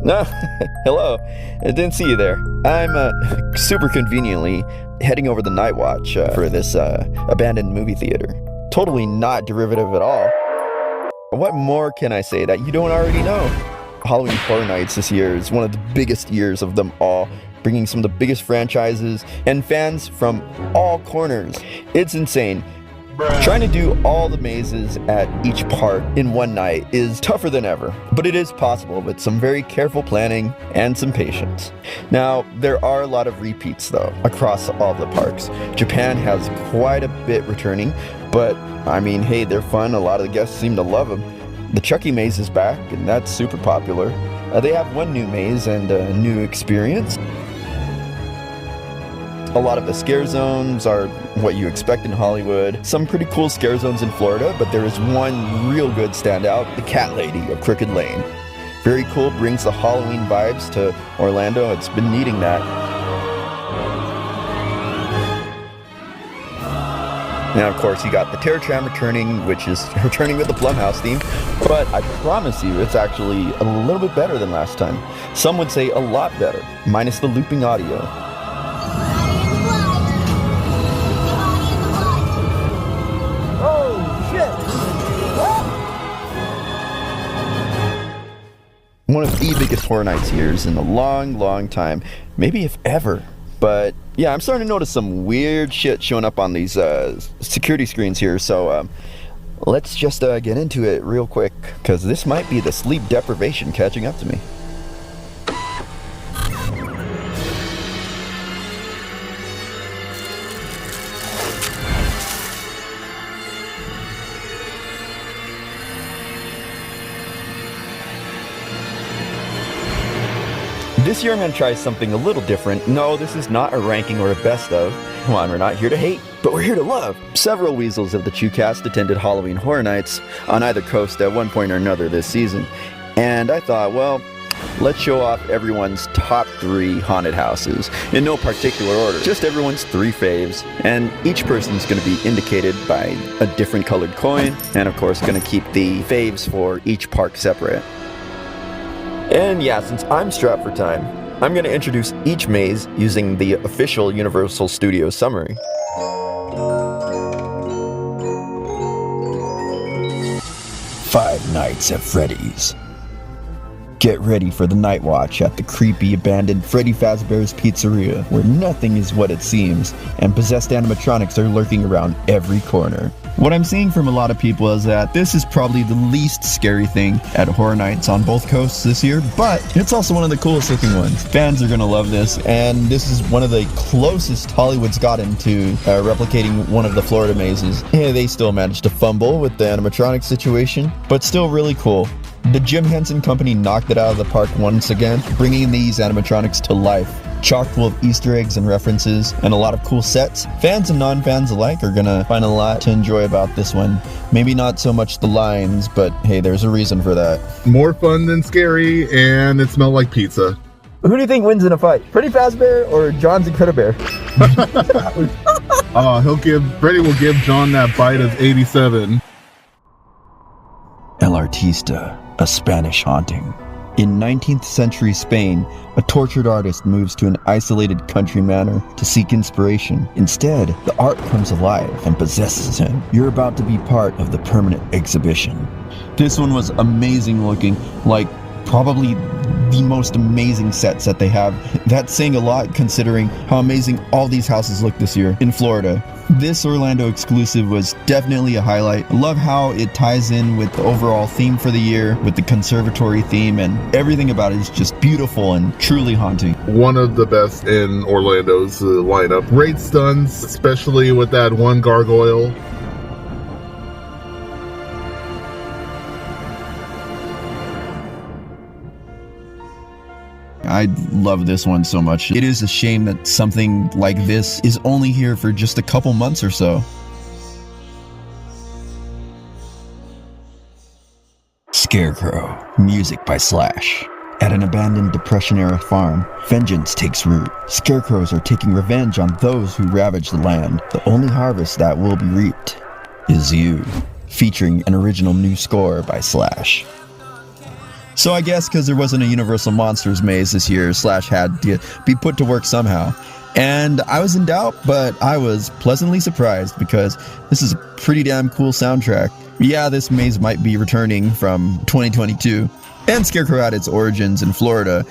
No, hello. I didn't see you there. I'm super conveniently heading over the night watch for this abandoned movie theater. Totally not derivative at all. What more can I say that you don't already know? Halloween Horror Nights this year is one of the biggest years of them all, bringing some of the biggest franchises and fans from all corners. It's insane. Trying to do all the mazes at each park in one night is tougher than ever, but it is possible with some very careful planning and some patience. Now, there are a lot of repeats though, across all the parks. Japan has quite a bit returning, but I mean, hey, they're fun. A lot of the guests seem to love them. The Chucky maze is back, and that's super popular. They have one new maze and a new experience. A lot of the scare zones are what you expect in Hollywood. Some pretty cool scare zones in Florida, but there is one real good standout, the Cat Lady of Crooked Lane. Very cool, brings the Halloween vibes to Orlando. It's been needing that. Now, of course, you got the Terror Tram returning, which is returning with the Blumhouse theme, but I promise you it's actually a little bit better than last time. Some would say a lot better, minus the looping audio. One of the biggest Horror Nights years in a long time, maybe if ever. But yeah, I'm starting to notice some weird shit showing up on these security screens here, so let's just get into it real quick, because this might be the sleep deprivation catching up to me. This year I'm going to try something a little different. No, this is not a ranking or a best of. Come on, we're not here to hate, but we're here to love. Several weasels of the Chewcast attended Halloween Horror Nights on either coast at one point or another this season. And I thought, well, let's show off everyone's top 3 haunted houses, in no particular order, just everyone's 3 faves, and each person's going to be indicated by a different colored coin, and of course going to keep the faves for each park separate. And yeah, since I'm strapped for time, I'm going to introduce each maze using the official Universal Studios summary. Five Nights at Freddy's. Get ready for the night watch at the creepy, abandoned Freddy Fazbear's Pizzeria, where nothing is what it seems, and possessed animatronics are lurking around every corner. What I'm seeing from a lot of people is that this is probably the least scary thing at Horror Nights on both coasts this year, but it's also one of the coolest looking ones. Fans are gonna love this, and this is one of the closest Hollywood's gotten to replicating one of the Florida mazes. Yeah, they still managed to fumble with the animatronic situation, but still really cool. The Jim Henson Company knocked it out of the park once again, bringing these animatronics to life. Chock full of Easter eggs and references, and a lot of cool sets. Fans and non-fans alike are gonna find a lot to enjoy about this one. Maybe not so much the lines, but hey, there's a reason for that. More fun than scary, and it smelled like pizza. Who do you think wins in a fight? Freddy Fazbear or John's Incredibear? Freddy will give John that bite of 87. El Artista, a Spanish haunting. In 19th century Spain, a tortured artist moves to an isolated country manor to seek inspiration. Instead, the art comes alive and possesses him. You're about to be part of the permanent exhibition. This one was amazing looking, like probably the most amazing sets that they have. That's saying a lot considering how amazing all these houses look this year in Florida. This Orlando exclusive was definitely a highlight. I love how it ties in with the overall theme for the year, with the conservatory theme, and everything about it is just beautiful and truly haunting. One of the best in Orlando's lineup. Great stunts, especially with that one gargoyle. I love this one so much. It is a shame that something like this is only here for just a couple months or so. Scarecrow, music by Slash. At an abandoned Depression-era farm, vengeance takes root. Scarecrows are taking revenge on those who ravage the land. The only harvest that will be reaped is you. Featuring an original new score by Slash. So I guess because there wasn't a Universal Monsters maze this year, Slash had to be put to work somehow. And I was in doubt, but I was pleasantly surprised because this is a pretty damn cool soundtrack. Yeah, this maze might be returning from 2022. And Scarecrow had its origins in Florida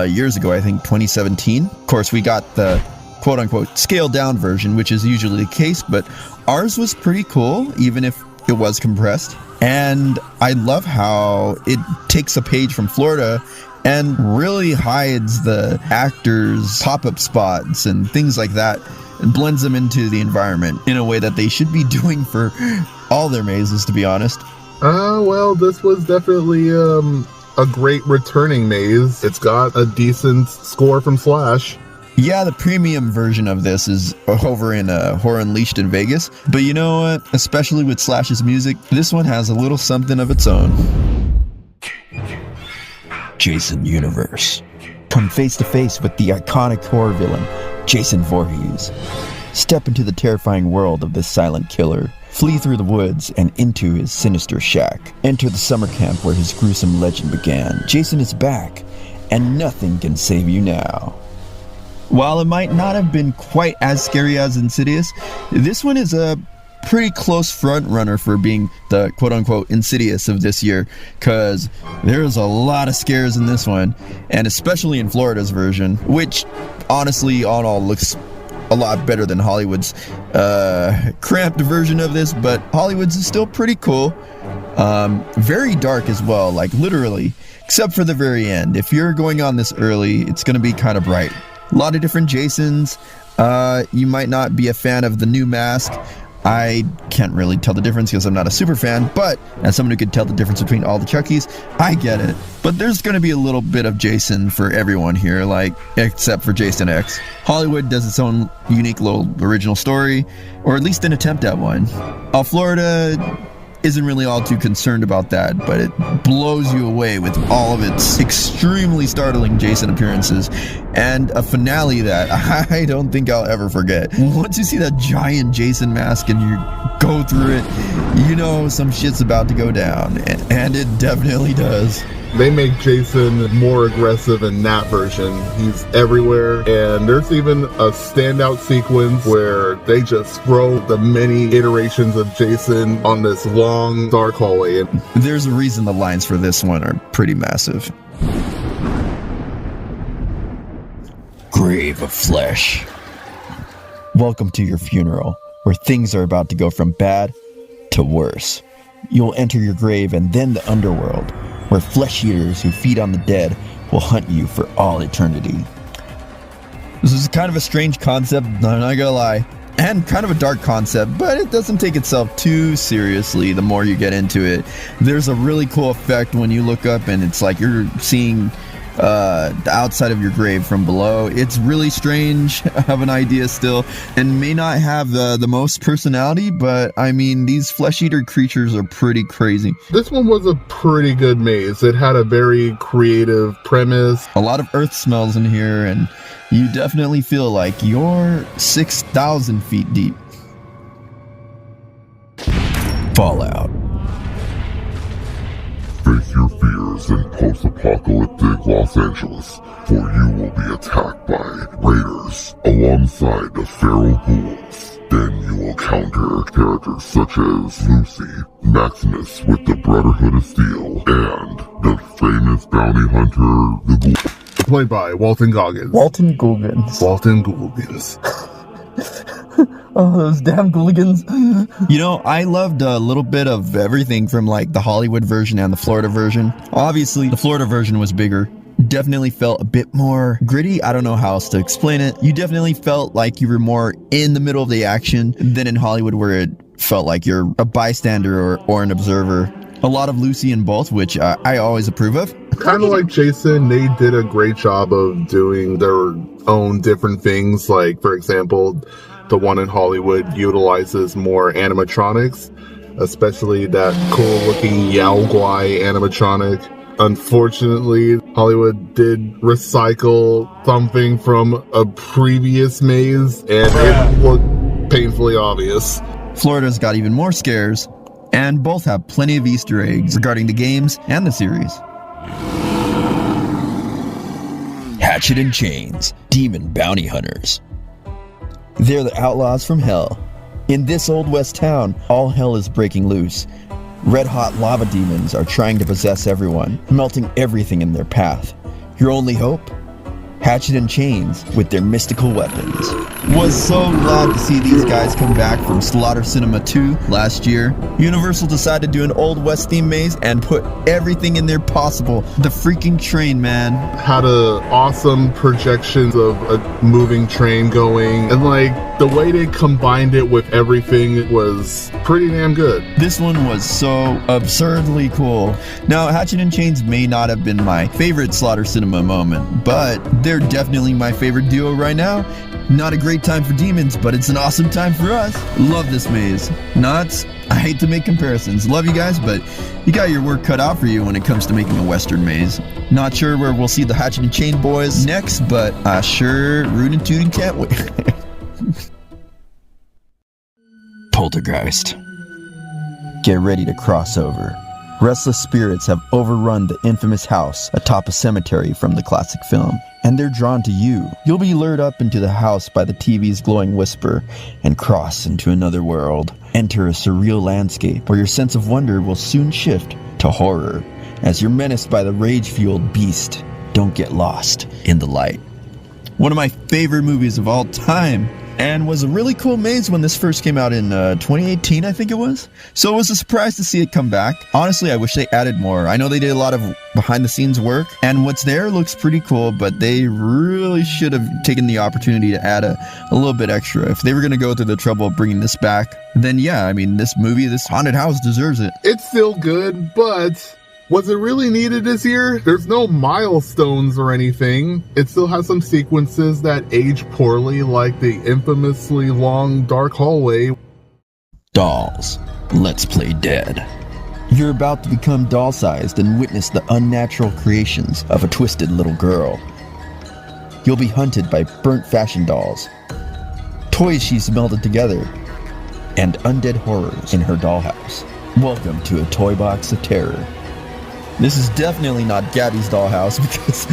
years ago, I think 2017. Of course, we got the quote-unquote scaled-down version, which is usually the case, but ours was pretty cool, even if it was compressed. And I love how it takes a page from Florida and really hides the actors' pop-up spots and things like that, and blends them into the environment in a way that they should be doing for all their mazes, to be honest. Well, this was definitely a great returning maze. It's got a decent score from Slash. Yeah, the premium version of this is over in Horror Unleashed in Vegas. But you know what? Especially with Slash's music, this one has a little something of its own. Jason Universe. Come face to face with the iconic horror villain, Jason Voorhees. Step into the terrifying world of this silent killer. Flee through the woods and into his sinister shack. Enter the summer camp where his gruesome legend began. Jason is back, and nothing can save you now. While it might not have been quite as scary as Insidious, this one is a pretty close front runner for being the quote-unquote Insidious of this year, because there's a lot of scares in this one, and especially in Florida's version, which honestly on all looks a lot better than Hollywood's cramped version of this, but Hollywood's is still pretty cool. Very dark as well, like literally, except for the very end. If you're going on this early, it's going to be kind of bright. A lot of different Jasons. You might not be a fan of the new mask. I can't really tell the difference because I'm not a super fan, but as someone who could tell the difference between all the Chuckies, I get it. But there's going to be a little bit of Jason for everyone here, like, except for Jason X. Hollywood does its own unique little original story, or at least an attempt at one. Florida isn't really all too concerned about that, but it blows you away with all of its extremely startling Jason appearances, and a finale that I don't think I'll ever forget. Once you see that giant Jason mask and you go through it, you know some shit's about to go down, and it definitely does. They make Jason more aggressive in that version. He's everywhere, and there's even a standout sequence where they just throw the many iterations of Jason on this long, dark hallway. There's a reason the lines for this one are pretty massive. Grave of Flesh. Welcome to your funeral, where things are about to go from bad to worse. You'll enter your grave and then the underworld, where flesh eaters who feed on the dead will hunt you for all eternity. This is kind of a strange concept, I'm not gonna lie, and kind of a dark concept, but it doesn't take itself too seriously the more you get into it. There's a really cool effect when you look up and it's like you're seeing the outside of your grave from below. It's really strange. I have an idea still, and may not have the most personality, but I mean, these flesh eater creatures are pretty crazy. This one was a pretty good maze. It had a very creative premise. A lot of earth smells in here, and you definitely feel like you're 6,000 feet deep. Fallout. Face your fears in post-apocalyptic Los Angeles, for you will be attacked by raiders alongside the feral ghouls. Then you will counter characters such as Lucy, Maximus with the Brotherhood of Steel, and the famous bounty hunter, the Ghoul. Played by Walton Goggins. Walton Goggins. Walton Goggins. Oh, those damn Gouligans. You know, I loved a little bit of everything from like the Hollywood version and the Florida version. Obviously, the Florida version was bigger. Definitely felt a bit more gritty. I don't know how else to explain it. You definitely felt like you were more in the middle of the action than in Hollywood, where it felt like you're a bystander or an observer. A lot of Lucy in both, which I always approve of. Kind of like Jason, they did a great job of doing their own different things. Like, for example, the one in Hollywood utilizes more animatronics, especially that cool-looking Yao Guai animatronic. Unfortunately, Hollywood did recycle something from a previous maze, and it looked painfully obvious. Florida's got even more scares, and both have plenty of Easter eggs regarding the games and the series. Hatchet and Chains, demon bounty hunters. They're the outlaws from hell. In this old west town, all hell is breaking loose. Red-hot lava demons are trying to possess everyone, melting everything in their path. Your only hope? Hatchet and Chains with their mystical weapons. Was so glad to see these guys come back from Slaughter Cinema 2 last year. Universal decided to do an Old West theme maze and put everything in there possible. The freaking train, man. Had a awesome projections of a moving train going, and like the way they combined it with everything was pretty damn good. This one was so absurdly cool. Now, Hatchet and Chains may not have been my favorite Slaughter Cinema moment, but they're definitely my favorite duo right now. Not a great time for demons, but it's an awesome time for us. Love this maze. Knots, I hate to make comparisons. Love you guys, but you got your work cut out for you when it comes to making a Western maze. Not sure where we'll see the Hatchet and Chain boys next, but I sure rootin' tootin' can't wait. Poltergeist. Get ready to cross over. Restless spirits have overrun the infamous house atop a cemetery from the classic film, and they're drawn to you. You'll be lured up into the house by the TV's glowing whisper and cross into another world. Enter a surreal landscape where your sense of wonder will soon shift to horror as you're menaced by the rage-fueled beast. Don't get lost in the light. One of my favorite movies of all time, and was a really cool maze when this first came out in 2018, I think it was. So it was a surprise to see it come back. Honestly, I wish they added more. I know they did a lot of behind the scenes work, and what's there looks pretty cool, but they really should have taken the opportunity to add a little bit extra. If they were going to go through the trouble of bringing this back, then yeah, I mean, this movie, this haunted house deserves it. It's still good, but was it really needed this year? There's no milestones or anything. It still has some sequences that age poorly, like the infamously long dark hallway. Dolls. Let's play dead. You're about to become doll-sized and witness the unnatural creations of a twisted little girl. You'll be hunted by burnt fashion dolls, toys she's melded together, and undead horrors in her dollhouse. Welcome to a toy box of terror. This is definitely not Gabby's dollhouse because,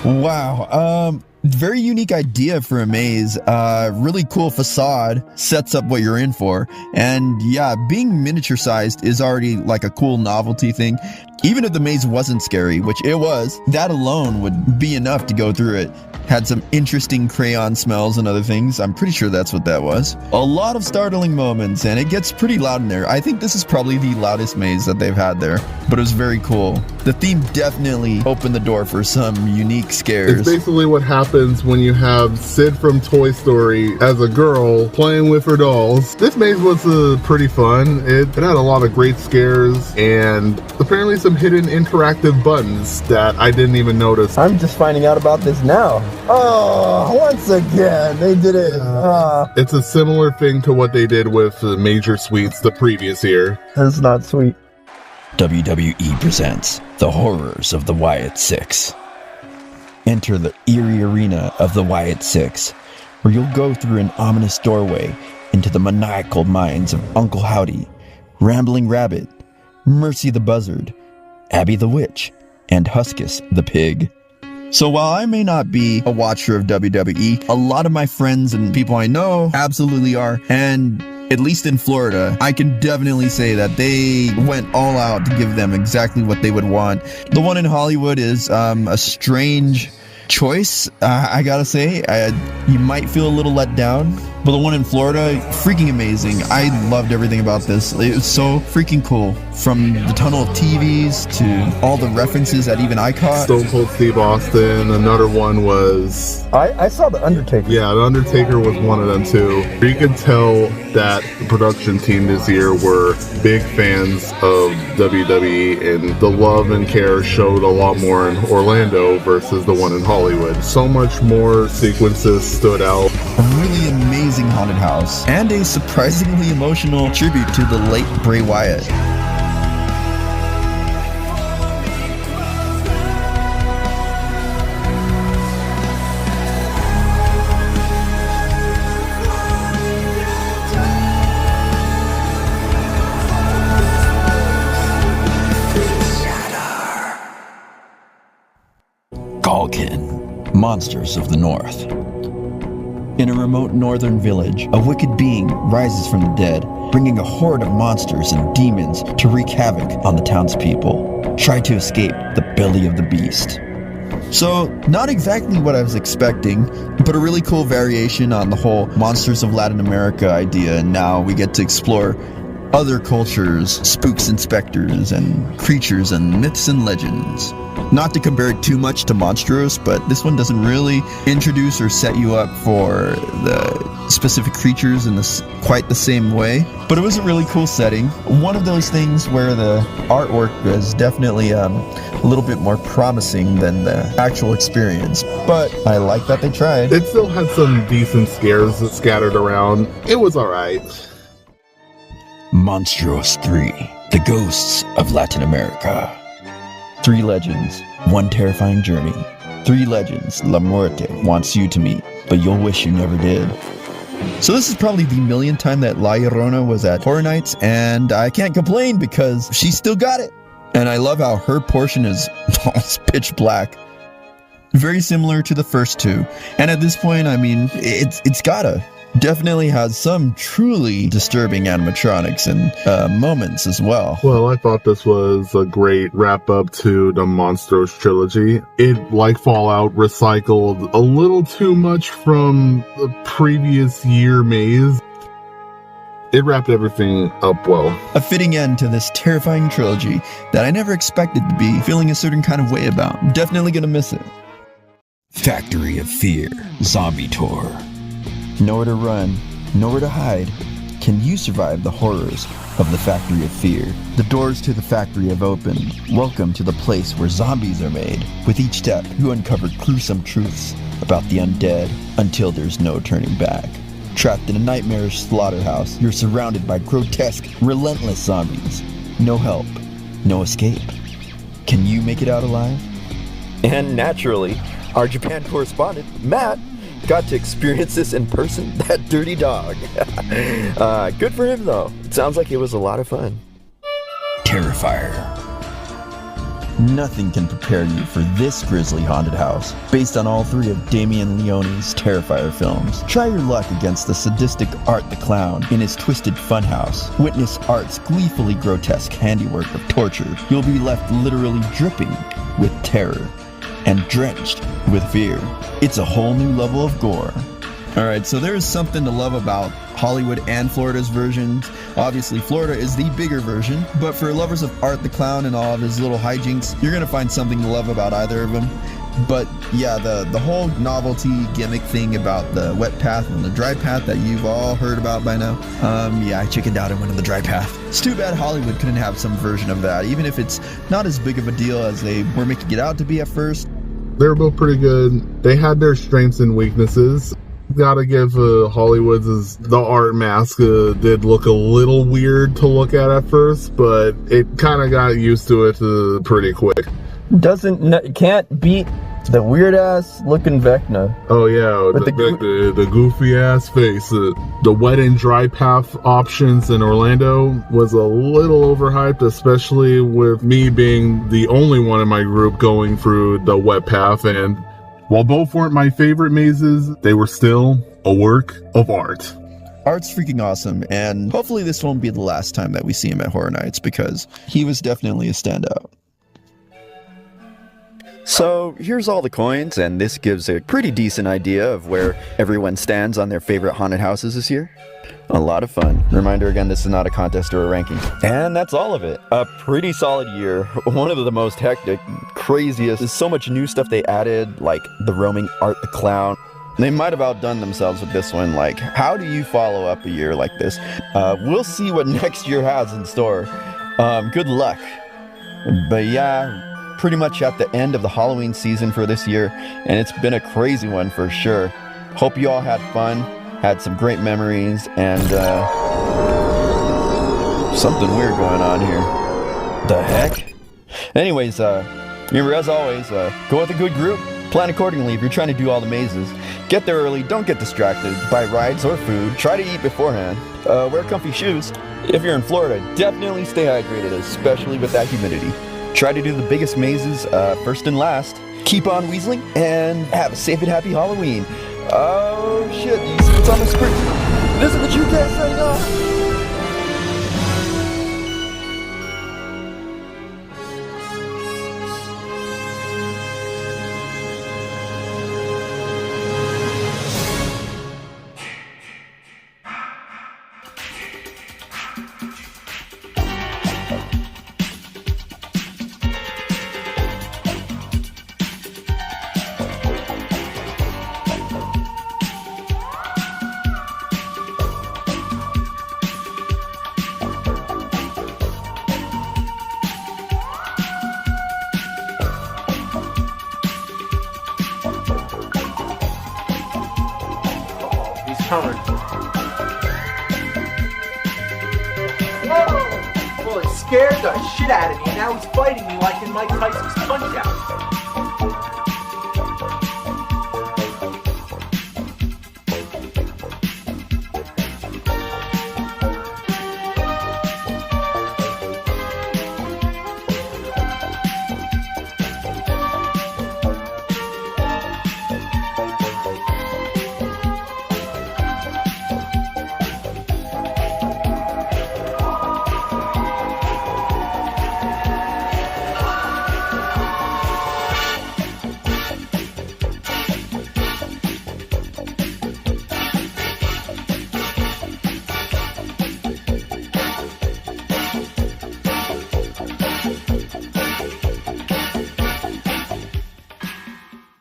wow, very unique idea for a maze. Really cool facade, sets up what you're in for. And yeah, being miniature sized is already like a cool novelty thing. Even if the maze wasn't scary, which it was, that alone would be enough to go through it. Had some interesting crayon smells and other things. I'm pretty sure that's what that was. A lot of startling moments, and it gets pretty loud in there. I think this is probably the loudest maze that they've had there, but it was very cool. The theme definitely opened the door for some unique scares. It's basically what happens when you have Sid from Toy Story as a girl playing with her dolls. This maze was pretty fun. It had a lot of great scares and apparently some hidden interactive buttons that I didn't even notice. I'm just finding out about this now. Oh, once again, they did it. It's a similar thing to what they did with the Major Suites the previous year. That's not sweet. WWE presents The Horrors of the Wyatt Sicks. Enter the eerie arena of the Wyatt Sicks, where you'll go through an ominous doorway into the maniacal minds of Uncle Howdy, Rambling Rabbit, Mercy the Buzzard, Abby the Witch, and Huskus the Pig. So while I may not be a watcher of WWE, a lot of my friends and people I know absolutely are, and at least in Florida, I can definitely say that they went all out to give them exactly what they would want. The one in Hollywood is a strange choice, I gotta say. You might feel a little let down, but the one in Florida, freaking amazing. I loved everything about this. It was so freaking cool. From the tunnel of TVs to all the references that even I caught. Stone Cold Steve Austin. Another one was... I saw The Undertaker. Yeah, The Undertaker was one of them too. You could tell that the production team this year were big fans of WWE, and the love and care showed a lot more in Orlando versus the one in Hollywood. So much more sequences stood out. A really amazing haunted house, and a surprisingly emotional tribute to the late Bray Wyatt. Monsters of the North. In a remote northern village, a wicked being rises from the dead, bringing a horde of monsters and demons to wreak havoc on the townspeople. Try to escape the belly of the beast. So, not exactly what I was expecting, but a really cool variation on the whole Monsters of Latin America idea, and now we get to explore other cultures, spooks and specters, and creatures and myths and legends. Not to compare it too much to monstruos, but this one doesn't really introduce or set you up for the specific creatures in quite the same way. But it was a really cool setting. One of those things where the artwork is definitely a little bit more promising than the actual experience. But I like that they tried. It still had some decent scares scattered around. It was alright. Monstruos 3, The Ghosts of Latin America. 3 legends, 1 terrifying journey. 3 legends La Muerte wants you to meet, but you'll wish you never did. So this is probably the millionth time that La Llorona was at Horror Nights, and I can't complain because she still got it. And I love how her portion is almost pitch black. Very similar to the first 2. And at this point, I mean, it's gotta. Definitely has some truly disturbing animatronics and moments as well. Well, I thought this was a great wrap-up to the Monstruos trilogy. It, like Fallout, recycled a little too much from the previous year maze. It wrapped everything up well. A fitting end to this terrifying trilogy that I never expected to be feeling a certain kind of way about. Definitely gonna miss it. Factory of Fear Zombie Tour. Nowhere to run, nowhere to hide. Can you survive the horrors of the Factory of Fear? The doors to the factory have opened. Welcome to the place where zombies are made. With each step, you uncover gruesome truths about the undead until there's no turning back. Trapped in a nightmarish slaughterhouse, you're surrounded by grotesque, relentless zombies. No help, no escape. Can you make it out alive? And naturally, our Japan correspondent, Matt, got to experience this in person. That dirty dog. Good for him, though. It sounds like it was a lot of fun. Terrifier. Nothing can prepare you for this grisly haunted house. Based on all 3 of Damien Leone's Terrifier films, try your luck against the sadistic Art the Clown in his twisted funhouse. Witness Art's gleefully grotesque handiwork of torture. You'll be left literally dripping with terror and drenched with fear. It's a whole new level of gore. Alright, so there is something to love about Hollywood and Florida's versions. Obviously, Florida is the bigger version, but for lovers of Art the Clown and all of his little hijinks, you're gonna find something to love about either of them. But yeah, the whole novelty gimmick thing about the wet path and the dry path that you've all heard about by now, yeah, I chickened out and went on the dry path. It's too bad Hollywood couldn't have some version of that, even if it's not as big of a deal as they were making it out to be at first. They were both pretty good. They had their strengths and weaknesses. Gotta give Hollywood's the art mask did look a little weird to look at first, but it kind of got used to it pretty quick. Can't beat the weird ass looking Vecna. Oh yeah, the goofy ass face. The wet and dry path options in Orlando was a little overhyped, especially with me being the only one in my group going through the wet path. And while both weren't my favorite mazes, they were still a work of art. Art's freaking awesome, and hopefully this won't be the last time that we see him at Horror Nights, because he was definitely a standout. So here's all the coins, and this gives a pretty decent idea of where everyone stands on their favorite haunted houses this year. A lot of fun. Reminder again, this is not a contest or a ranking. And that's all of it. A pretty solid year. One of the most hectic, craziest. There's so much new stuff they added, like the roaming Art the Clown. They might have outdone themselves with this one. Like, how do you follow up a year like this? We'll see what next year has in store. Good luck. But yeah, pretty much at the end of the Halloween season for this year, and it's been a crazy one for sure. Hope you all had fun, had some great memories, and something weird going on here. The heck? Anyways, remember, as always, go with a good group, plan accordingly if you're trying to do all the mazes. Get there early, don't get distracted by rides or food, try to eat beforehand, wear comfy shoes. If you're in Florida, definitely stay hydrated, especially with that humidity. Try to do the biggest mazes first and last. keep on weaseling, and have a safe and happy Halloween. Oh shit, you see what's on the screen? This is the Chewcast signing off. Coming. Whoa! Well, it scared the shit out of me. Now he's fighting me like in Mike Tyson's Punch-Out.